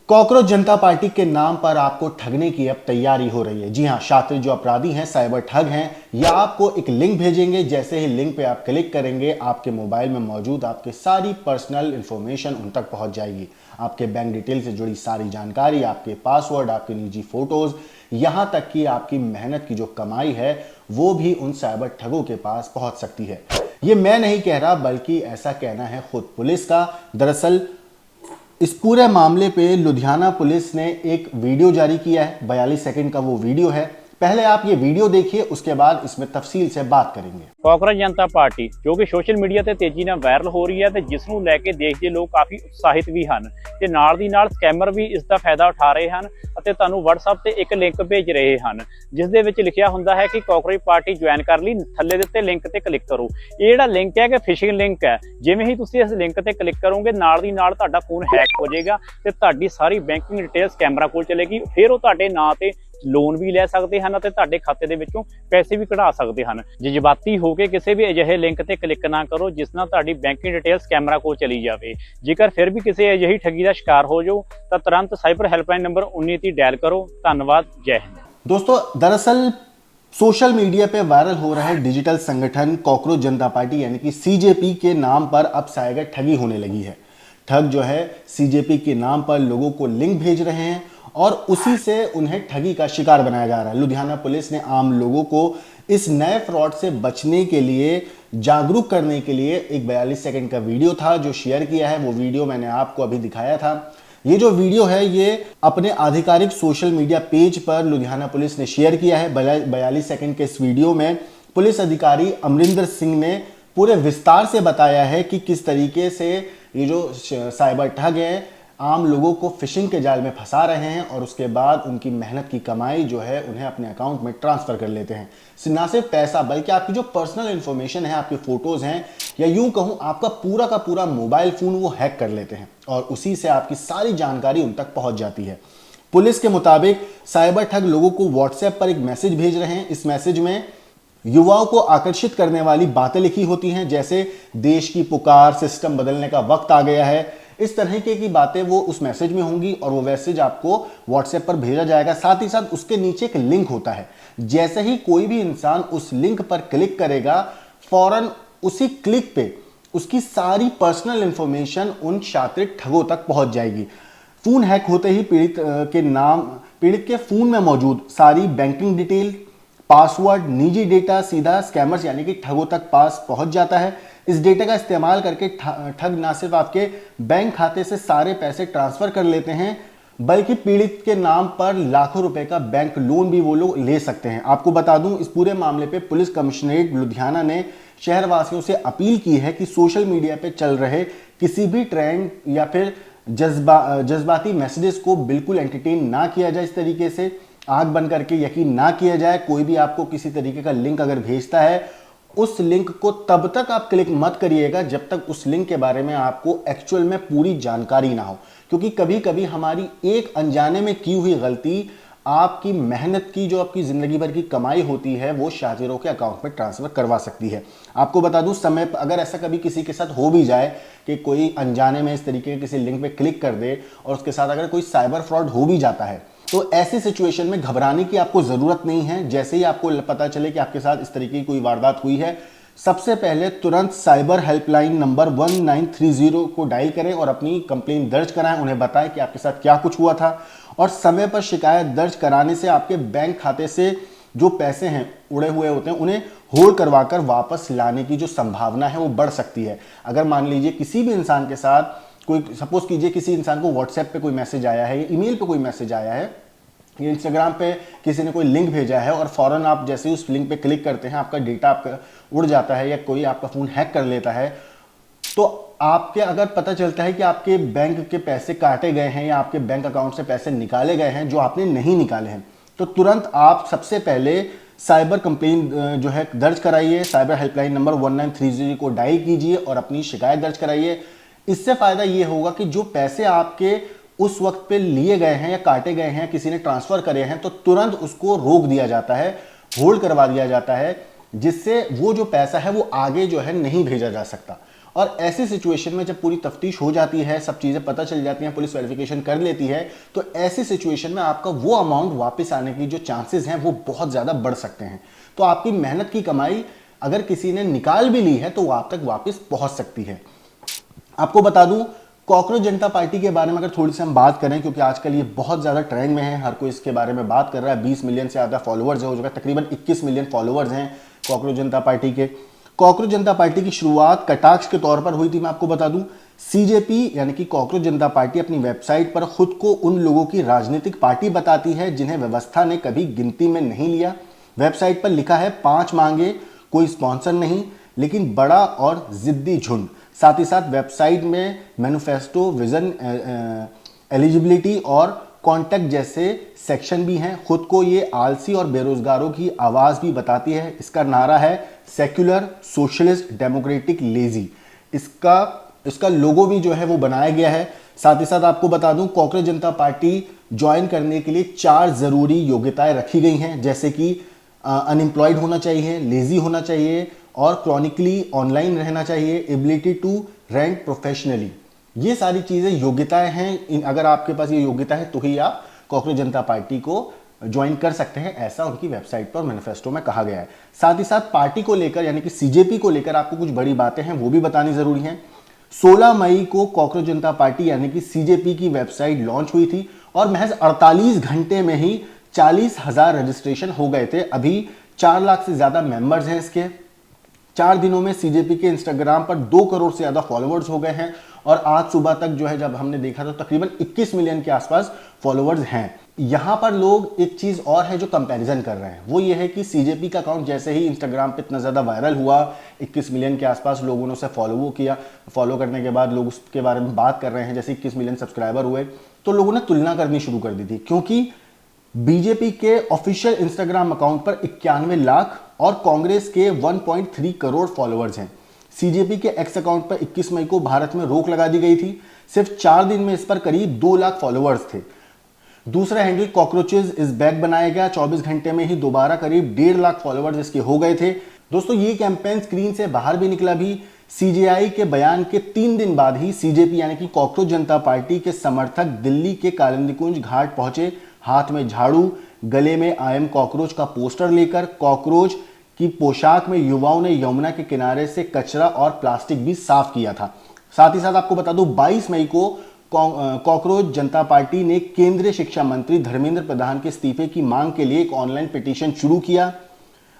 Cockroach जनता party के नाम पर आपको ठगने की अब तैयारी हो रही है। जी हां, शातिर जो अपराधी हैं, साइबर ठग हैं, या आपको एक लिंक भेजेंगे। जैसे ही लिंक पे आप क्लिक करेंगे, आपके मोबाइल में मौजूद आपके सारी पर्सनल इंफॉर्मेशन उन तक पहुंच जाएगी। आपके बैंक डिटेल से जुड़ी सारी जानकारी, आपके पासवर्ड, आपके निजी फोटोज, यहां तक कि आपकी मेहनत की जो कमाई है वो भी उन साइबर ठगों के पास पहुंच सकती है। ये मैं नहीं कह रहा, बल्कि ऐसा कहना है खुद पुलिस का। दरअसल इस पूरे मामले पे लुधियाना पुलिस ने एक वीडियो जारी किया है। 42 सेकंड का वो वीडियो है। पहले आप ये वीडियो देखिए, उसके बाद इसमें तफसील से बात करेंगे। ਕਾਂਗਰਸ ਜਨਤਾ ਪਾਰਟੀ ਜੋ ਕਿ ਸੋਸ਼ਲ ਮੀਡੀਆ ਤੇ ਤੇਜ਼ੀ ਨਾਲ ਵਾਇਰਲ ਹੋ ਰਹੀ ਹੈ ਤੇ ਜਿਸ ਨੂੰ ਲੈ ਕੇ ਦੇਸ਼ ਦੇ ਲੋਕ ਕਾਫੀ ਉਤਸ਼ਾਹਿਤ ਵੀ ਹਨ ਤੇ ਨਾਲ ਦੀ ਨਾਲ ਸਕੈਮਰ ਵੀ ਇਸ ਦਾ ਫਾਇਦਾ ਉਠਾ ਰਹੇ ਹਨ ਅਤੇ ਤੁਹਾਨੂੰ WhatsApp ਤੇ ਇੱਕ ਲਿੰਕ ਭੇਜ ਰਹੇ ਹਨ ਜਿਸ ਦੇ ਵਿੱਚ ਲਿਖਿਆ ਹੁੰਦਾ ਹੈ ਕਿ ਕਾਂਗਰਸ ਪਾਰਟੀ ਜੁਆਇਨ ਕਰ ਲਈ, ਥੱਲੇ ਦਿੱਤੇ ਲਿੰਕ ਤੇ ਕਲਿੱਕ ਕਰੋ। ਇਹ ਜਿਹੜਾ ਲਿੰਕ ਹੈ ਕਿ ਫਿਸ਼ਿੰਗ ਲਿੰਕ ਹੈ। ਜਿਵੇਂ ਹੀ ਤੁਸੀਂ ਇਸ ਲਿੰਕ ਤੇ ਕਲਿੱਕ ਕਰੋਗੇ, ਨਾਲ ਦੀ ਨਾਲ ਤੁਹਾਡਾ ਫੋਨ ਹੈਕ ਹੋ ਜਾਏਗਾ ਤੇ ਤੁਹਾਡੀ ਸਾਰੀ ਬੈਂਕਿੰਗ ਡਿਟੇਲ ਸਕੈਮਰਾਂ ਕੋਲ ਚਲੇਗੀ। ਫਿਰ ਉਹ ਤੁਹਾਡੇ ਨਾਂ ਤੇ ਲੋਨ ਵੀ ਲੈ ਸਕਦੇ ਹਨ ਅਤੇ ਤੁਹਾਡੇ ਖਾਤੇ ਦੇ ਵਿੱਚੋਂ ਪੈਸੇ ਵੀ ਕਢਾ ਸਕਦੇ ਹਨ। ਜਜ਼ਬਾਤੀ ਹੋ ਕੇ ਕਿਸੇ ਵੀ ਅਜਿਹੇ ਲਿੰਕ ਤੇ ਕਲਿੱਕ ਨਾ ਕਰੋ ਜਿਸ ਨਾਲ ਤੁਹਾਡੀ ਬੈਂਕਿੰਗ ਡਿਟੇਲ ਸਕੈਮਰਾਂ ਕੋਲ ਚਲੀ ਜਾਵੇ। ਜੇਕਰ ਫਿਰ ਵੀ ਕਿਸੇ ਅਜਿਹੀ ਠੱਗੀ ਦਾ ਸ਼ਿਕਾਰ ਹੋ ਜਾਓ ਤਾਂ ਤੁਰੰਤ ਸਾਈਬਰ ਹੈਲਪਲਾइन नंबर 19 ਤੇ ਡਾਇਲ करो। धन्यवाद। जय हिंद। दोस्तों, दरअसल सोशल मीडिया पे वायरल हो रहे डिजिटल संगठन कॉकरोच जनता पार्टी यानी कि सीजेपी के नाम पर अब साइबर ठगी होने लगी है। ठग जो है सीजेपी के नाम पर लोगों को लिंक भेज रहे हैं और उसी से उन्हें ठगी का शिकार बनाया जा रहा है। लुधियाना पुलिस ने आम लोगों को इस नए फ्रॉड से बचने के लिए जागरूक करने के लिए एक 42 सेकंड का वीडियो था जो शेयर किया है। वो वीडियो मैंने आपको अभी दिखाया था। ये जो वीडियो है ये अपने आधिकारिक सोशल मीडिया पेज पर लुधियाना पुलिस ने शेयर किया है। 42 सेकंड के इस वीडियो में पुलिस अधिकारी अमरिंदर सिंह ने पूरे विस्तार से बताया है कि किस तरीके से ये जो साइबर ठग हैं आम लोगों को फिशिंग के जाल में फंसा रहे हैं और उसके बाद उनकी मेहनत की कमाई जो है उन्हें अपने अकाउंट में ट्रांसफर कर लेते हैं। ना सिर्फ पैसा बल्कि आपकी जो पर्सनल इंफॉर्मेशन है, आपके फोटोज हैं, या यूं कहूं आपका पूरा का पूरा मोबाइल फोन वो हैक कर लेते हैं और उसी से आपकी सारी जानकारी उन तक पहुंच जाती है। पुलिस के मुताबिक साइबर ठग लोगों को व्हाट्सएप पर एक मैसेज भेज रहे हैं। इस मैसेज में युवाओं को आकर्षित करने वाली बातें लिखी होती हैं, जैसे देश की पुकार, सिस्टम बदलने का वक्त आ गया है। इस तरह की बातें वो उस मैसेज में होंगी और वो मैसेज आपको व्हाट्सएप पर भेजा जाएगा। साथ ही साथ उसके नीचे एक लिंक होता है। जैसे ही कोई भी इंसान उस लिंक पर क्लिक करेगा, फौरन उसी क्लिक पे उसकी सारी पर्सनल इंफॉर्मेशन उन शातिर ठगों तक पहुंच जाएगी। फोन हैक होते ही पीड़ित के फोन में मौजूद सारी बैंकिंग डिटेल, पासवर्ड, निजी डेटा सीधा स्कैमर्स यानी कि ठगों तक पास पहुंच जाता है। इस डेटा का इस्तेमाल करके ठग ना सिर्फ आपके बैंक खाते से सारे पैसे ट्रांसफर कर लेते हैं, बल्कि पीड़ित के नाम पर लाखों रुपए का बैंक लोन भी वो लोग ले सकते हैं। आपको बता दूं, इस पूरे मामले पे पुलिस कमिश्नरेट लुधियाना ने शहरवासियों से अपील की है कि सोशल मीडिया पे चल रहे किसी भी ट्रेंड या फिर जज्बाती मैसेजेस को बिल्कुल एंटरटेन ना किया जाए। इस तरीके से आंख बंद करके यकीन ना किया जाए। कोई भी आपको किसी तरीके का लिंक अगर भेजता है, उस लिंक को तब तक आप क्लिक मत करिएगा जब तक उस लिंक के बारे में आपको एक्चुअल में पूरी जानकारी ना हो, क्योंकि कभी कभी हमारी एक अनजाने में की हुई गलती आपकी मेहनत की, जो आपकी जिंदगी भर की कमाई होती है, वो शातिरों के अकाउंट में ट्रांसफर करवा सकती है। आपको बता दूं, समय पर अगर ऐसा कभी किसी के साथ हो भी जाए कि कोई अनजाने में इस तरीके के किसी लिंक पे क्लिक कर दे और उसके साथ अगर कोई साइबर फ्रॉड हो भी जाता है, तो ऐसी सिचुएशन में घबराने की आपको जरूरत नहीं है। जैसे ही आपको पता चले कि आपके साथ इस तरीके की कोई वारदात हुई है, सबसे पहले तुरंत साइबर हेल्पलाइन नंबर 1930 को डायल करें और अपनी कंप्लेंट दर्ज कराएं। उन्हें बताएं कि आपके साथ क्या कुछ हुआ था और समय पर शिकायत दर्ज कराने से आपके बैंक खाते से जो पैसे हैं उड़े हुए होते हैं, उन्हें होल्ड करवाकर वापस लाने की जो संभावना है वो बढ़ सकती है। अगर मान लीजिए किसी भी इंसान के साथ कोई, सपोज कीजिए किसी इंसान को व्हाट्सएप पे कोई मैसेज आया है या ईमेल पे कोई मैसेज आया है या इंस्टाग्राम पे किसी ने कोई लिंक भेजा है और फौरन आप जैसे ही उस लिंक पे क्लिक करते हैं, आपका डेटा आपका उड़ जाता है या कोई आपका फ़ोन हैक कर लेता है, तो आपके अगर पता चलता है कि आपके बैंक के पैसे काटे गए हैं या आपके बैंक अकाउंट से पैसे निकाले गए हैं जो आपने नहीं निकाले हैं, तो तुरंत आप सबसे पहले साइबर कंप्लेंट जो है दर्ज कराइए। साइबर हेल्पलाइन नंबर 1930 को डायल कीजिए और अपनी शिकायत दर्ज कराइए। इससे फ़ायदा ये होगा कि जो पैसे आपके उस वक्त पे लिए गए हैं या काटे गए हैं, किसी ने ट्रांसफ़र करे हैं, तो तुरंत उसको रोक दिया जाता है, होल्ड करवा दिया जाता है, जिससे वो जो पैसा है वो आगे जो है नहीं भेजा जा सकता। और ऐसी सिचुएशन में जब पूरी तफ्तीश हो जाती है, सब चीज़ें पता चल जाती हैं, पुलिस वेरिफिकेशन कर लेती है, तो ऐसी सिचुएशन में आपका वो अमाउंट वापस आने की जो चांसेस हैं वो बहुत ज़्यादा बढ़ सकते हैं। तो आपकी मेहनत की कमाई अगर किसी ने निकाल भी ली है तो वो आप तक वापस पहुंच सकती है। आपको बता दूं, कॉकरोच जनता पार्टी के बारे में अगर थोड़ी सी हम बात करें, क्योंकि आजकल ये बहुत ज़्यादा ट्रेंड में है, हर कोई इसके बारे में बात कर रहा है। 20 मिलियन से ज़्यादा फॉलोअर्स है, हो चुका तकरीबन 21 मिलियन फॉलोअर्स हैं कॉकरोच जनता पार्टी के। कॉकरोच जनता पार्टी की शुरुआत कटाक्ष के तौर पर हुई थी, मैं आपको बता दूं। सीजेपी यानी कि कॉकरोच जनता पार्टी अपनी वेबसाइट पर खुद को उन लोगों की राजनीतिक पार्टी बताती है जिन्हें व्यवस्था ने कभी गिनती में नहीं लिया। वेबसाइट पर लिखा है 5 मांगे, कोई स्पॉन्सर नहीं, लेकिन बड़ा और जिद्दी झुंड। साथ ही साथ वेबसाइट में मैनिफेस्टो, विजन, एलिजिबिलिटी और कॉन्टैक्ट जैसे सेक्शन भी हैं। खुद को ये आलसी और बेरोजगारों की आवाज़ भी बताती है। इसका नारा है सेक्युलर, सोशलिस्ट, डेमोक्रेटिक, लेजी। इसका लोगो भी जो है वो बनाया गया है। साथ ही साथ आपको बता दूं, कॉकरोच जनता पार्टी ज्वाइन करने के लिए 4 ज़रूरी योग्यताएं रखी गई हैं, जैसे कि अनएम्प्लॉयड होना चाहिए, लेजी होना चाहिए और क्रॉनिकली ऑनलाइन रहना चाहिए, एबिलिटी टू रेंट प्रोफेशनली। ये सारी चीज़ें योग्यताएं हैं। अगर आपके पास ये योग्यता है तो ही आप कॉकरोच जनता पार्टी को ज्वाइन कर सकते हैं, ऐसा उनकी वेबसाइट पर मैनिफेस्टो में कहा गया है। साथ ही साथ पार्टी को लेकर यानी कि सीजेपी को लेकर आपको कुछ बड़ी बातें हैं वो भी बतानी जरूरी हैं। 16 मई को कॉकरोच जनता पार्टी यानी कि सीजेपी की वेबसाइट लॉन्च हुई थी और महज 48 घंटे में ही 40,000 रजिस्ट्रेशन हो गए थे। अभी 4 लाख से ज्यादा मेंबर्स हैं इसके। 4 दिनों में सीजेपी के इंस्टाग्राम पर 2 करोड़ से ज्यादा फॉलोअर्स हो गए हैं और आज सुबह तक जो है जब हमने देखा तो तकरीबन 21 मिलियन के आसपास फॉलोअर्स हैं। यहां पर लोग एक चीज और है जो कंपैरिजन कर रहे हैं, वो ये है कि सीजेपी का अकाउंट जैसे ही इंस्टाग्राम पे इतना ज्यादा वायरल हुआ, 21 मिलियन के आसपास लोगों ने उसे फॉलो किया, फॉलो करने के बाद लोग उसके बारे में बात कर रहे हैं, जैसे 21 मिलियन सब्सक्राइबर हुए तो लोगों ने तुलना करनी शुरू कर दी थी, क्योंकि बीजेपी के ऑफिशियल इंस्टाग्राम अकाउंट पर 91 लाख और कांग्रेस के 1.3 करोड़ फॉलोअर्स हैं। सीजेपी के एक्स अकाउंट पर 21 मई को भारत में रोक लगा दी गई थी। सिर्फ 4 दिन में इस पर करीब 2 लाख फॉलोअर्स थे। दूसरा हैंडल कॉकरोचेज इज बैक बनाया गया। 24 घंटे में ही दोबारा करीब 1.5 लाख फॉलोअर्स इसके हो गए थे। दोस्तों, ये कैंपेन स्क्रीन से बाहर भी निकला भी। सीजेआई के बयान के 3 दिन बाद ही सीजेपी यानी कि कॉकरोच जनता पार्टी के समर्थक दिल्ली के कालिंदी घाट पहुंचे, हाथ में झाड़ू, गले में आई एम कॉकरोच का पोस्टर लेकर। कॉकरोच की पोशाक में युवाओं ने यमुना के किनारे से कचरा और प्लास्टिक भी साफ किया था। साथ ही साथ आपको बता दूं, 22 मई को कॉकरोच जनता पार्टी ने केंद्रीय शिक्षा मंत्री धर्मेंद्र प्रधान के इस्तीफे की मांग के लिए एक ऑनलाइन पिटीशन शुरू किया,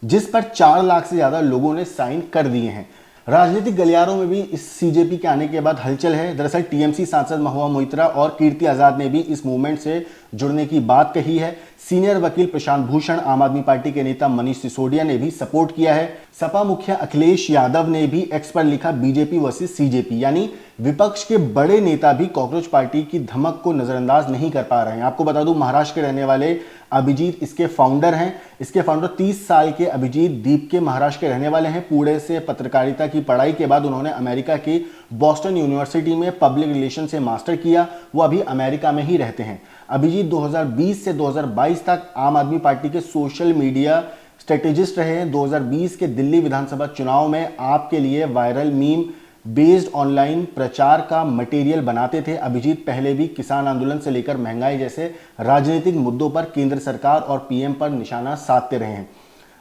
जिस पर 4 लाख से ज्यादा लोगों ने साइन कर दिए हैं। राजनीतिक गलियारों में भी इस सीजेपी के आने के बाद हलचल है। दरअसल टीएमसी सांसद महुआ मोइत्रा और कीर्ति आजाद ने भी इस मूवमेंट से जुड़ने की बात कही है। सीनियर वकील प्रशांत भूषण, आम आदमी पार्टी के नेता मनीष सिसोदिया ने भी सपोर्ट किया है। सपा मुखिया अखिलेश यादव ने भी एक्स पर लिखा बीजेपी वर्सेस सीजेपी, यानी विपक्ष के बड़े नेता भी कॉकरोच पार्टी की धमक को नजरअंदाज नहीं कर पा रहे हैं। आपको बता दूं, महाराष्ट्र के रहने वाले अभिजीत इसके फाउंडर हैं। इसके फाउंडर 30 साल के अभिजीत दीप के महाराष्ट्र के रहने वाले हैं। पुणे से पत्रकारिता की पढ़ाई के बाद उन्होंने अमेरिका की बॉस्टन यूनिवर्सिटी में पब्लिक रिलेशन से मास्टर किया। वो अभी अमेरिका में ही रहते हैं। अभिजीत 2020 से 2022 तक आम आदमी पार्टी के सोशल मीडिया स्ट्रेटेजिस्ट रहे हैं। 2020 के दिल्ली विधानसभा चुनाव में आपके लिए वायरल मीम बेस्ड ऑनलाइन प्रचार का मटेरियल बनाते थे। अभिजीत पहले भी किसान आंदोलन से लेकर महंगाई जैसे राजनीतिक मुद्दों पर केंद्र सरकार और पीएम पर निशाना साधते रहे हैं।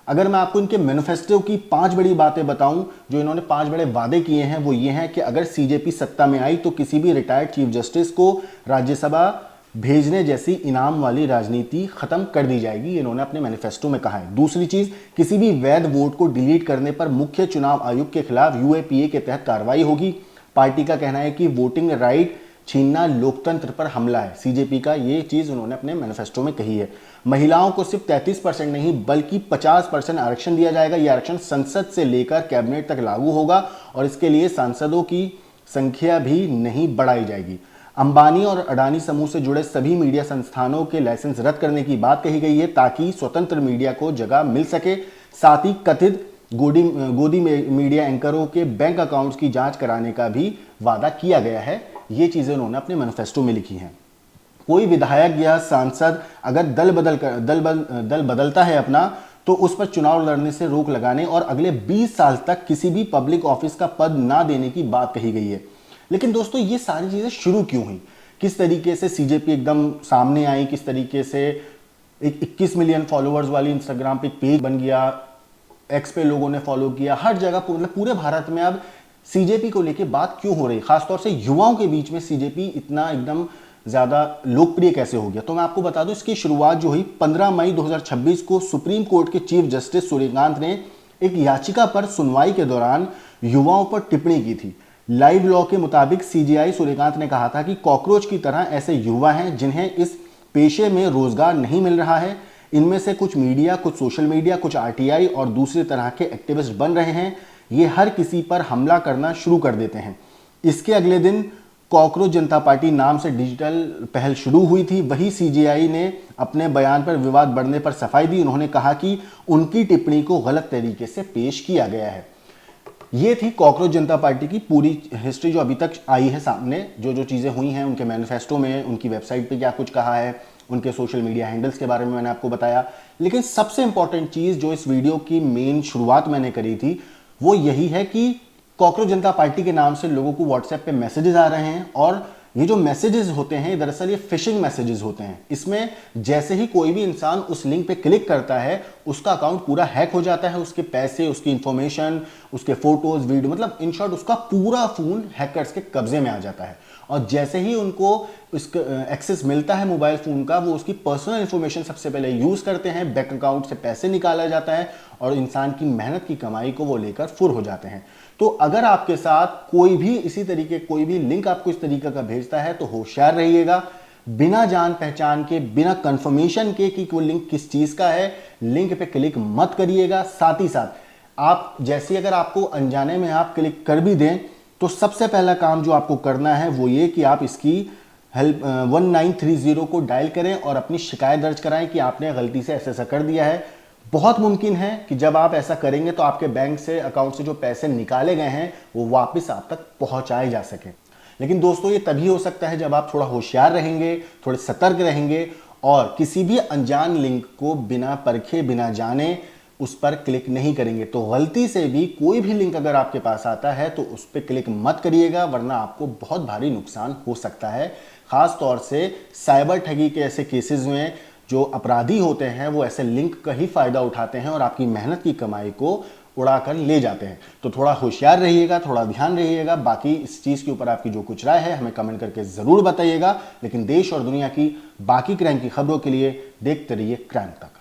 अगर मैं आपको इनके मैनिफेस्टो की 5 बड़ी बातें बताऊं, जो इन्होंने 5 बड़े वादे किए हैं, वो ये हैं कि अगर सीजेपी सत्ता में आई तो किसी भी रिटायर्ड चीफ जस्टिस को राज्यसभा भेजने जैसी इनाम वाली राजनीति खत्म कर दी जाएगी, इन्होंने अपने मैनिफेस्टो में कहा है। दूसरी चीज, किसी भी वैध वोट को डिलीट करने पर मुख्य चुनाव आयुक्त के खिलाफ यूएपीए के तहत कार्रवाई होगी। पार्टी का कहना है कि वोटिंग राइट छीनना लोकतंत्र पर हमला है। सीजेपी का ये चीज उन्होंने अपने मैनिफेस्टो में कही है। महिलाओं को सिर्फ 33% नहीं बल्कि 50% आरक्षण दिया जाएगा। यह आरक्षण संसद से लेकर कैबिनेट तक लागू होगा और इसके लिए सांसदों की संख्या भी नहीं बढ़ाई जाएगी। अंबानी और अडानी समूह से जुड़े सभी मीडिया संस्थानों के लाइसेंस रद्द करने की बात कही गई है, ताकि स्वतंत्र मीडिया को जगह मिल सके। साथ ही कथित गोदी मीडिया एंकरों के बैंक अकाउंट्स की जांच कराने का भी वादा किया गया है। ये चीजें उन्होंने अपने मैनिफेस्टो में लिखी हैं। कोई विधायक या सांसद अगर दल बदलता है अपना, तो उस पर चुनाव लड़ने से रोक लगाने और अगले 20 साल तक किसी भी पब्लिक ऑफिस का पद ना देने की बात कही गई है। लेकिन दोस्तों ये सारी चीजें शुरू क्यों हुई, किस तरीके से सीजेपी एकदम सामने आई, किस तरीके से एक 21 मिलियन फॉलोअर्स वाली इंस्टाग्राम पे एक पेज बन गया, एक्स पे लोगों ने फॉलो किया, हर जगह मतलब पूरे भारत में अब सीजेपी को लेके बात क्यों हो रही, खासतौर से युवाओं के बीच में सीजेपी इतना एकदम ज्यादा लोकप्रिय कैसे हो गया। तो मैं आपको बता दूं इसकी शुरुआत जो हुई 15 मई 2026 को सुप्रीम कोर्ट के चीफ जस्टिस सूर्यकांत ने एक याचिका पर सुनवाई के दौरान युवाओं पर टिप्पणी की थी। लाइव लॉ के मुताबिक सीजेआई सूर्यकांत ने कहा था कि कॉकरोच की तरह ऐसे युवा हैं जिन्हें इस पेशे में रोजगार नहीं मिल रहा है। इनमें से कुछ मीडिया, कुछ सोशल मीडिया, कुछ आरटीआई और दूसरे तरह के एक्टिविस्ट बन रहे हैं। ये हर किसी पर हमला करना शुरू कर देते हैं। इसके अगले दिन कॉकरोच जनता पार्टी नाम से डिजिटल पहल शुरू हुई थी। वही सीजेआई ने अपने बयान पर विवाद बढ़ने पर सफाई दी। उन्होंने कहा कि उनकी टिप्पणी को गलत तरीके से पेश किया गया है। ये थी कॉकरोच जनता पार्टी की पूरी हिस्ट्री जो अभी तक आई है सामने, जो जो चीज़ें हुई हैं उनके मैनिफेस्टो में, उनकी वेबसाइट पे क्या कुछ कहा है, उनके सोशल मीडिया हैंडल्स के बारे में मैंने आपको बताया। लेकिन सबसे इंपॉर्टेंट चीज़ जो इस वीडियो की मेन शुरुआत मैंने करी थी वो यही है कि कॉकरोच जनता पार्टी के नाम से लोगों को व्हाट्सएप पे मैसेजेस आ रहे हैं और ये जो मैसेजेस होते हैं दरअसल ये फिशिंग मैसेजेस होते हैं। इसमें जैसे ही कोई भी इंसान उस लिंक पे क्लिक करता है उसका अकाउंट पूरा हैक हो जाता है, उसके पैसे, उसकी इंफॉर्मेशन, उसके फोटोज, वीडियो, मतलब इन शॉर्ट उसका पूरा फोन हैकर्स के कब्जे में आ जाता है। और जैसे ही उनको इसका एक्सेस मिलता है मोबाइल फोन का, वो उसकी पर्सनल इंफॉर्मेशन सबसे पहले यूज करते हैं, बैंक अकाउंट से पैसे निकाला जाता है और इंसान की मेहनत की कमाई को वो लेकर फुर हो जाते हैं। तो अगर आपके साथ कोई भी इसी तरीके कोई भी लिंक आपको इस तरीके का भेजता है तो होशियार रहिएगा। बिना जान पहचान के, बिना कंफर्मेशन के कि वो लिंक किस चीज का है, लिंक पे क्लिक मत करिएगा। साथ ही साथ आप जैसे अगर आपको अनजाने में आप क्लिक कर भी दें तो सबसे पहला काम जो आपको करना है वो ये कि आप इसकी हेल्प 1930 को डायल करें और अपनी शिकायत दर्ज कराएं कि आपने गलती से ऐसा कर दिया है। बहुत मुमकिन है कि जब आप ऐसा करेंगे तो आपके बैंक से, अकाउंट से जो पैसे निकाले गए हैं वो वापस आप तक पहुंचाए जा सके। लेकिन दोस्तों ये तभी हो सकता है जब आप थोड़ा होशियार रहेंगे, थोड़े सतर्क रहेंगे और किसी भी अनजान लिंक को बिना परखे, बिना जाने उस पर क्लिक नहीं करेंगे। तो गलती से भी कोई भी लिंक अगर आपके पास आता है तो उस पर क्लिक मत करिएगा, वरना आपको बहुत भारी नुकसान हो सकता है। खास तौर से साइबर ठगी के ऐसे केसेस में जो अपराधी होते हैं वो ऐसे लिंक का ही फायदा उठाते हैं और आपकी मेहनत की कमाई को उड़ाकर ले जाते हैं। तो थोड़ा होशियार रहिएगा, थोड़ा ध्यान रहिएगा। बाकी इस चीज़ के ऊपर आपकी जो कुछ राय है हमें कमेंट करके ज़रूर बताइएगा। लेकिन देश और दुनिया की बाकी क्राइम की खबरों के लिए देखते रहिए क्राइम तक।